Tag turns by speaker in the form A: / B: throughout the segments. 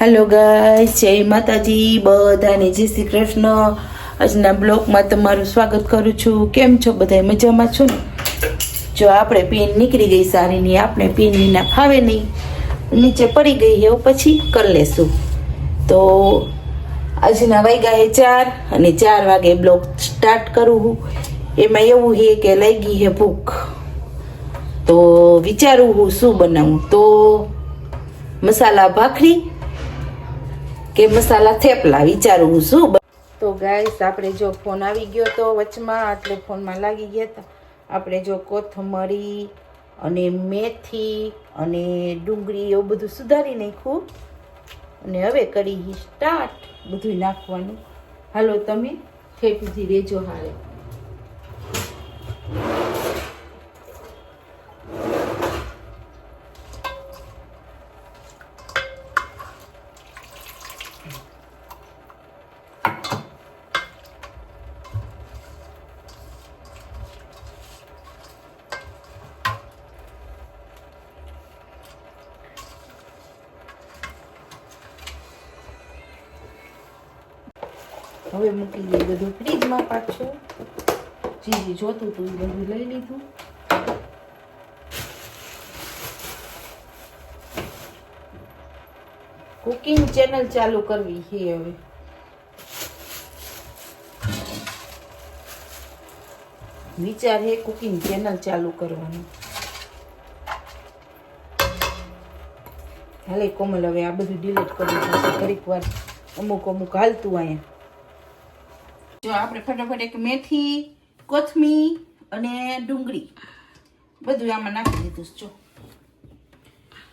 A: Hello guys, જય માતાજી, બધાને જય શ્રી કૃષ્ણ. આજના બ્લોગમાં તમારું સ્વાગત કરું છું. કેમ છો બધા? મજામાં છો ને? જો આપણે પેન નીકળી ગઈ સારીની, આપણે પેન વિના ફાવે નહીં, નીચે પડી ગઈ એવું પછી કરી લેશું. તો આજના વાગ્યા 4 અને 4 વાગે બ્લોગ સ્ટાર્ટ કરું. એમાં એવું છે કે લાગી છે ભૂખ, તો વિચારું હું શું બનાવું. તો મસાલા ભાખરી કે મસાલા થેપલા વિચારવું શું. તો ગાઈસ, આપણે જો ફોન આવી ગયો તો વચમાં, એટલે ફોનમાં લાગી ગયા હતા. આપણે જો કોથમરી અને મેથી અને ડુંગળી એવું બધું સુધારી નાખ્યું અને હવે કરી સ્ટાર્ટ બધું નાખવાનું. હાલો તમે ઠેઠથી રેજો હારે. હવે મૂકી દઈએ બધું ફ્રીજમાં પાછું. જે જોતું હતું એ બધું લઈ લીધું. કુકિંગ ચેનલ ચાલુ કરવી છે હવે. વિચાર હે કુકિંગ ચેનલ ચાલુ કરવાનું. હાલે કોમલ, હવે આ બધું ડિલીટ કરવું પડશે. ઘડીક વાર અમુક હાલતું અહીંયા. જો આપણે ફટાફટ એક મેથી, કોથમીર અને ડુંગળી બધું આમાં નાખી દીધું. જો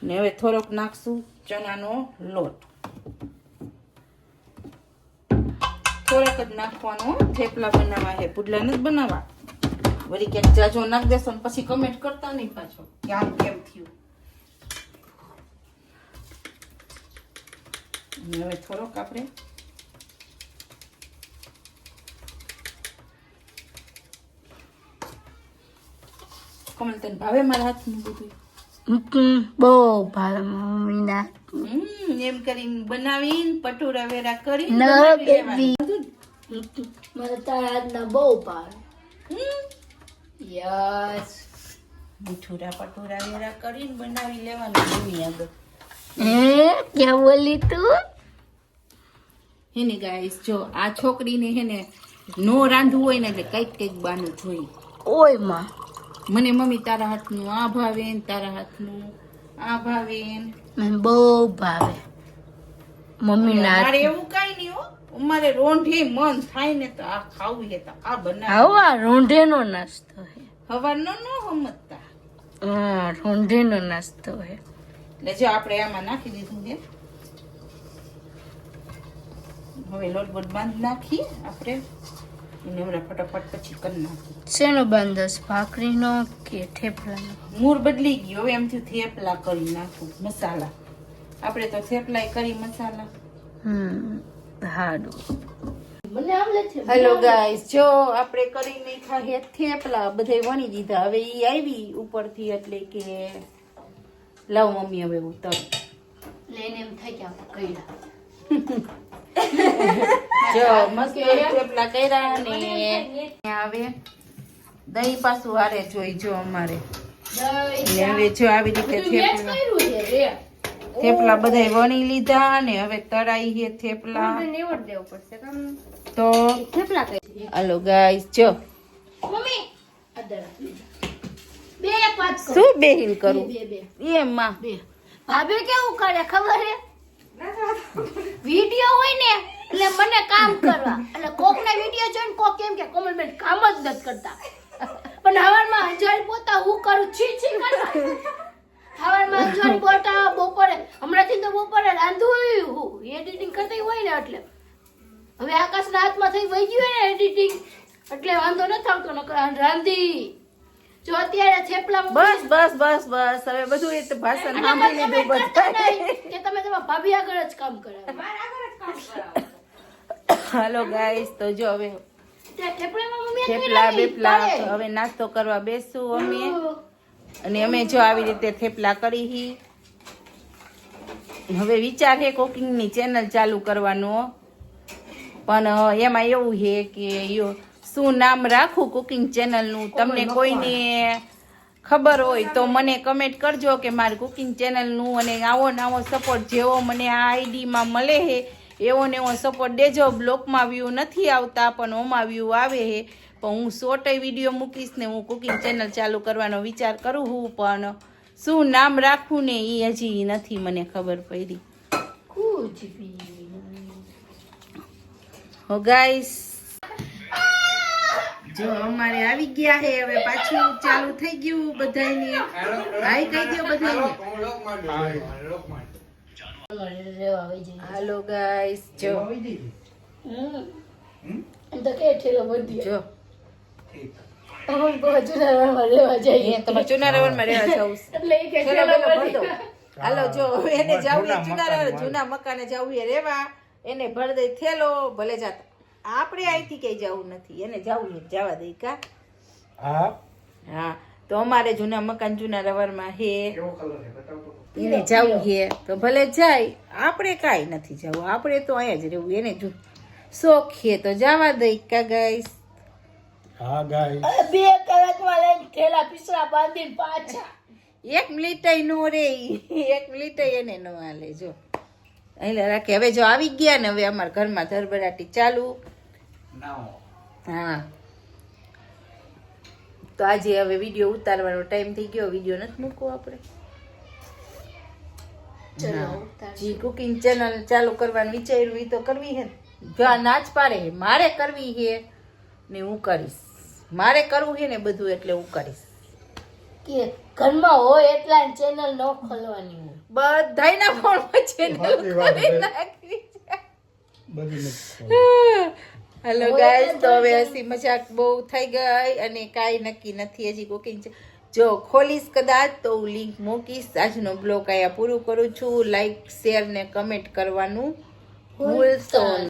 A: ને હવે થોડોક નાખશું ચણાનો લોટ, થોડોક જ નાખવાનો. થેપલા બનાવવા છે, પુડલા નથી બનાવવા. વળી ક્યાંક જાજો નાખ દેશો ને પછી કમેન્ટ કરતા નહીં પાછો કે આમ કેમ થયું. હવે થોડોક આપણે કમલ, તને ભાવે મારા હાથનું બધું?
B: બહુ ભાવે મમ્મીના.
A: એમ કરીને બનાવીને પટોરા વેરા કરી
B: ના બેબી, મને તારા હાથના બહુ ભાવે. યસ,
A: મીઠુરા પટોરા વેરા કરીને બનાવી લેવાનું મમ્મી આગળ.
B: ક્યાં બોલી તું?
A: હેને ગાઈસ, જો આ છોકરીને હેને નો રાંધવું હોય ને એટલે કઈક બાનું જોઈ.
B: ઓય માં,
A: મને મમ્મી તારા હાથનું આ ભાવે ને તારા હાથનું આ ભાવે ને.
B: મને બહુ ભાવે મમ્મીના.
A: મારે એવું કઈ નહીં હો, અમારે રોંઢે મન થાય ને તો આ ખાવું છે તો આ બનાવ.
B: હવા રોંઢેનો નાસ્તો હે.
A: હવાનો નો સમજતા.
B: હા, રોંઢેનો નાસ્તો હે.
A: એટલે જો આપણે આમાં નાખી દીધું છે. હવે લોટ બોટ બાંધી નાખી આપણે એને હમણાં ફટાફટ પછી કરી નાખી.
B: શેનો બાંધસ? ભાખરીનો કે થેપલાનો?
A: મૂળ બદલી ગયો, હવે એમ થયું થેપલા કરી નાખું મસાલા. આપણે તો થેપલા કરી મસાલા.
B: હારું.
A: હેલો ગાઈસ, જો આપણે કરી નાખ્યા થેપલા બધે વણી દીધા. હવે ઈ આવી ઉપરથી એટલે કે લાવ મમ્મી હવે ઉતર
B: લઈને એમ થઈ ગયા કઈડા.
A: જો મસ્ત થેપલા કર્યા ને હવે દહીં પાછું હારે જોઈ. જો અમારે હવે જો આવી રીતે થેપલા બધા વણી લીધા ને હવે તળાઈ છે થેપલા. તો હાલો ગાઈસ, જો શું બેહીન કરું એમાં.
B: ભાભી કેવું કરે ખબર હે? વિડિયો હોય ને એટલે મને કામ કરવા, એટલે કોક ના વિડિયો જોઈને કોક કેમ કે કોમલબેન કામ જ નથી કરતા, પણ હવારમાં અંજારી પોતા હું કરું છી કરવા. હવારમાં અંજારી પોતા બપોરે, હમણાંથી તો બપોરે રાંધું હું એડિટિંગ કરતી હોય ને, એટલે હવે આકાશના હાથમાં થઈ વહી ગયું ને એડિટિંગ, એટલે વાંધો નથી આવતો. નકર રાંધી જો અત્યારે થેપલા
A: બસ હવે બધું એ તો ભાષણ સાંભળી લીધું બધા
B: કે તમે તમારા ભાભી આગળ જ કામ કરાવો.
A: હાલો ગાઈસ, તો જો હવે
B: થેપલામાં મમ્મી
A: થેપલા બેપલા હવે નાસ્તો કરવા બેસું અમે. અને અમે જો આવી રીતે થેપલા કરી. હવે વિચાર છે કુકિંગની ચેનલ ચાલુ કરવાનો, પણ એમાં એવું છે કે શું નામ રાખું કુકિંગ ચેનલનું. તમને કોઈને ખબર હોય તો મને કમેન્ટ કરજો કે મારી કુકિંગ ચેનલનું, અને આવો નવો સપોર્ટ જેવો મને આ આઈડીમાં મળે છે એવો ને એવો સપોર્ટ દેજો. બ્લોગમાં વ્યૂ નથી આવતા પણ ઓમાં વ્યૂ આવે છે. પણ હું શોર્ટ વિડીયો મૂકીશ ને હું કુકિંગ ચેનલ ચાલુ કરવાનો વિચાર કરું છું, પણ શું નામ રાખવું ને એ હજી નથી મને ખબર પડી. હો ગાઈસ, જો અમારે આવી ગયા છે, હવે પાછું ચાલુ થઈ ગયું બધાને. હાય કહી દો બધાને. હાલો ગાઈસ, જો જો તમારે ચુનારાવનમાં રહેવા જવું છે. હાલો, જો હવે એને જવું ચુનારાવર જૂના મકાને જવું રહેવા, એને ભર દઈ થેલો ભલે જાતા. આપણે અહીંથી કઈ જવું નથી, એને જવું જવા દઈ કા. હા, તો અમારે જૂના મકાન જૂના રવરમાં હે, એને જવું છે તો ભલે જાય, આપણે કાંઈ નથી જવું, આપણે તો અહીંયા જ રહેવું. એને જો શોખ છે તો જવા દઈ કા ગાઈસ.
C: હા ગાઈસ,
B: 2 કલાકમાં લઈને થેલા પીસરા બાંધીને પાછા.
A: 1 મિનિટ નો રે, 1 મિનિટ એને ન હાલે. જો અહીં રાખે. હવે જો આવી ગયા ને, હવે અમારા ઘરમાં ધરબરાટી ચાલુ. હા, તો આજે હવે વિડીયો ઉતારવાનો ટાઈમ થઈ ગયો. વિડીયો નથી મૂકવો આપણે. જી કુકિંગ ચેનલ ચાલુ કરવાનું વિચાર્યું એ તો કરવી હે. જો આ નાચ પાડે, મારે કરવી છે ને હું કરીશ. મારે કરવું છે ને બધું, એટલે હું કરીશ.
B: કે ઘરમાં હોય એટલા ચેનલ ન ખોલવાની હોય.
A: બધાયના ફોનમાં ચેનલ ખોલી નાખી છે. હેલો ગાઈસ, તો હવે હસી મજાક બહુ થઈ ગઈ અને કાંઈ નક્કી નથી હજી કુકિંગ. જો ખોલીશ કદાચ તો હું લિંક મૂકીશ. આજનો બ્લોગ અહીંયા પૂરું કરું છું. લાઈક, શેર ને કમેન્ટ કરવાનું ભૂલશો નહીં.